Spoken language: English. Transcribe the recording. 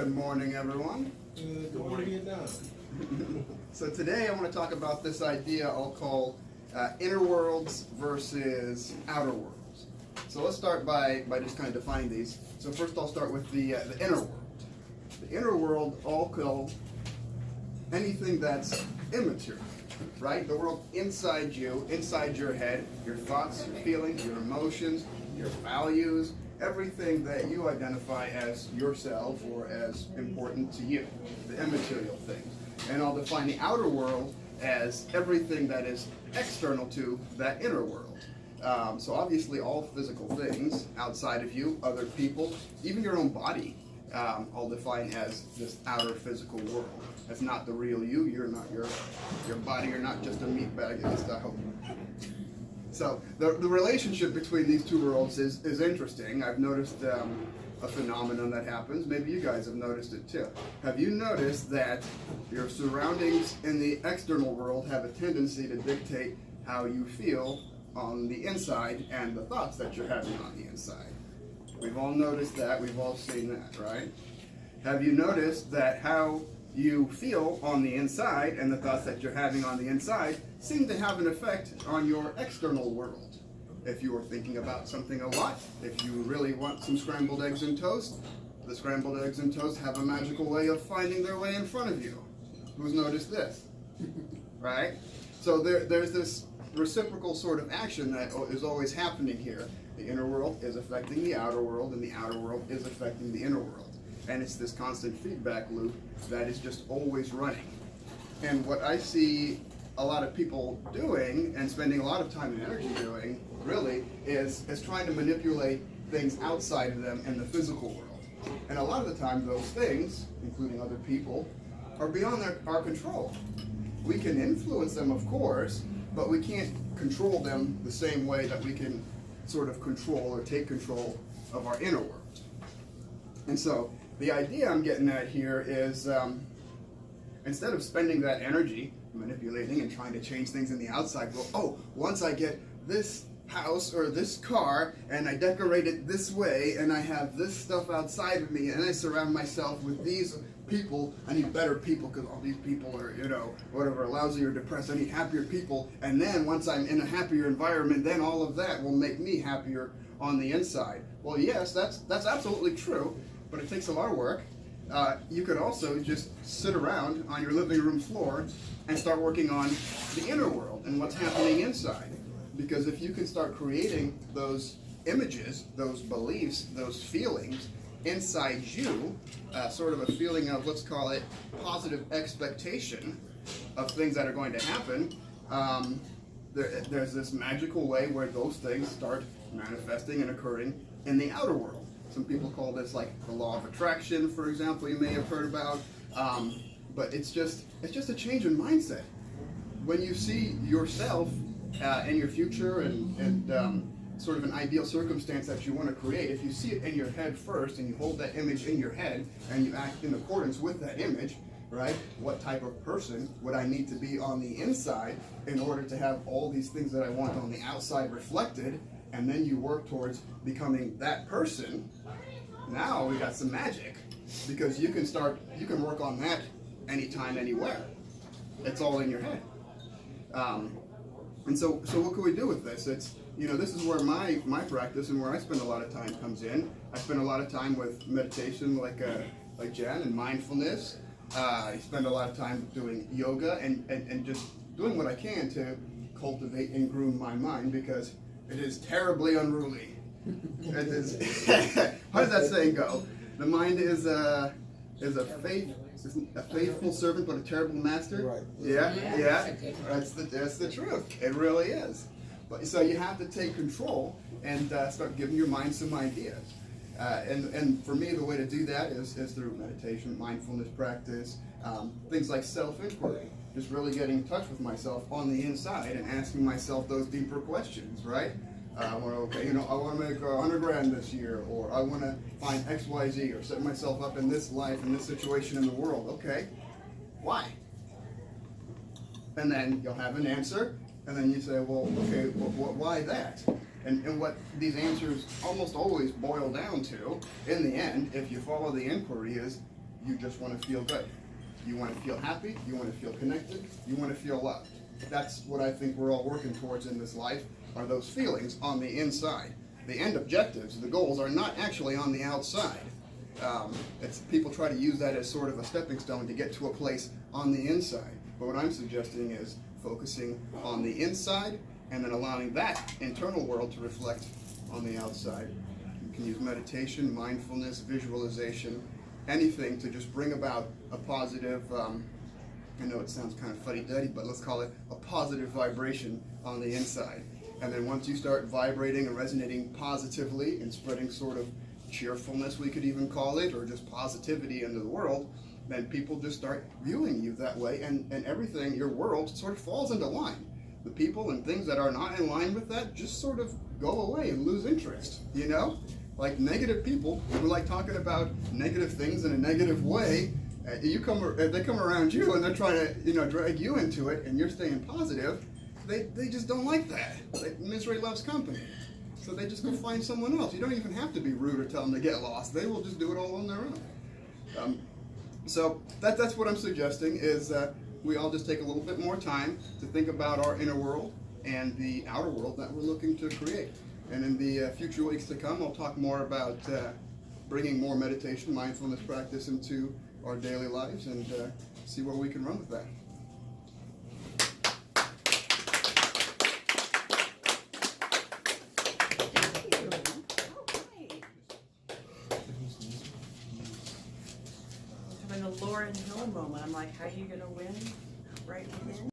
Good morning, everyone. Good morning, Vietnam. So today I want to talk about this idea I'll call inner worlds versus outer worlds. So let's start by just kind of defining these. So first I'll start with the inner world. The inner world I'll call anything that's immaterial, right? The world inside you, inside your head, your thoughts, your feelings, your emotions, your values, everything that you identify as yourself or as important to you, the immaterial things. And I'll define the outer world as everything that is external to that inner world. So obviously all physical things outside of you, other people, even your own body, I'll define as this outer physical world. That's not the real you. You're not your body. You're not just a meat bag, at least I hope. So the relationship between these two worlds is interesting. I've noticed a phenomenon that happens. Maybe you guys have noticed it too. Have you noticed that your surroundings in the external world have a tendency to dictate how you feel on the inside and the thoughts that you're having on the inside? We've all noticed that. We've all seen that, right? Have you noticed that how you feel on the inside and the thoughts that you're having on the inside seem to have an effect on your external world? If you are thinking about something a lot, if you really want some scrambled eggs and toast, the scrambled eggs and toast have a magical way of finding their way in front of you. Who's noticed this? Right? So there's this reciprocal sort of action that is always happening here. The inner world is affecting the outer world, and the outer world is affecting the inner world. And it's this constant feedback loop that is just always running. And what I see a lot of people doing and spending a lot of time and energy doing, really, is trying to manipulate things outside of them in the physical world. And a lot of the time, those things, including other people, are beyond our control. We can influence them, of course, but we can't control them the same way that we can sort of control or take control of our inner world. And so the idea I'm getting at here is instead of spending that energy manipulating and trying to change things in the outside, well, oh, once I get this house or this car and I decorate it this way and I have this stuff outside of me and I surround myself with these people, I need better people because all these people are, whatever, lousy or depressed. I need happier people. And then once I'm in a happier environment, then all of that will make me happier on the inside. Well, yes, that's absolutely true, but it takes a lot of work. You could also just sit around on your living room floor and start working on the inner world and what's happening inside. Because if you can start creating those images, those beliefs, those feelings inside you, sort of a feeling of, let's call it, positive expectation of things that are going to happen, there's this magical way where those things start manifesting and occurring in the outer world. Some people call this like the law of attraction, for example, you may have heard about. But it's just a change in mindset. When you see yourself in your future and sort of an ideal circumstance that you want to create, if you see it in your head first and you hold that image in your head and you act in accordance with that image, right? What type of person would I need to be on the inside in order to have all these things that I want on the outside reflected? And then you work towards becoming that person. Now we got some magic, because you can work on that anytime, anywhere. It's all in your head. And so what can we do with this? It's, this is where my practice and where I spend a lot of time comes in. I spend a lot of time with meditation like Jen, and mindfulness. I spend a lot of time doing yoga and just doing what I can to cultivate and groom my mind, because it is terribly unruly. It is. How does that saying go? The mind is a faithful servant, but a terrible master. Right. Yeah. That's the truth. It really is. But so you have to take control and start giving your mind some ideas. And for me, the way to do that is through meditation, mindfulness practice, things like self-inquiry. Just really getting in touch with myself on the inside and asking myself those deeper questions, right? I want to make 100 grand this year, or I want to find X, Y, Z, or set myself up in this life, in this situation in the world. Okay, why? And then you'll have an answer, and then you say, well, okay, why that? And what these answers almost always boil down to, in the end, if you follow the inquiry, is you just want to feel good. You want to feel happy, you want to feel connected, you want to feel loved. That's what I think we're all working towards in this life, are those feelings on the inside. The end objectives, the goals, are not actually on the outside. People try to use that as sort of a stepping stone to get to a place on the inside. But what I'm suggesting is focusing on the inside and then allowing that internal world to reflect on the outside. You can use meditation, mindfulness, visualization, anything to just bring about a positive, I know it sounds kind of fuddy-duddy, but let's call it a positive vibration on the inside. And then once you start vibrating and resonating positively and spreading sort of cheerfulness, we could even call it, or just positivity into the world, then people just start viewing you that way, and everything, your world, sort of falls into line. The people and things that are not in line with that just sort of go away and lose interest, you know? Like negative people who like talking about negative things in a negative way, they come around you and they're trying to, drag you into it, and you're staying positive. They just don't like that. Misery loves company. So they just go find someone else. You don't even have to be rude or tell them to get lost. They will just do it all on their own. So that's what I'm suggesting, is we all just take a little bit more time to think about our inner world and the outer world that we're looking to create. And in the future weeks to come, I'll talk more about bringing more meditation, mindfulness practice into our daily lives, and see where we can run with that. Having a Lauryn Hill moment. I'm like, how are you going to win right within?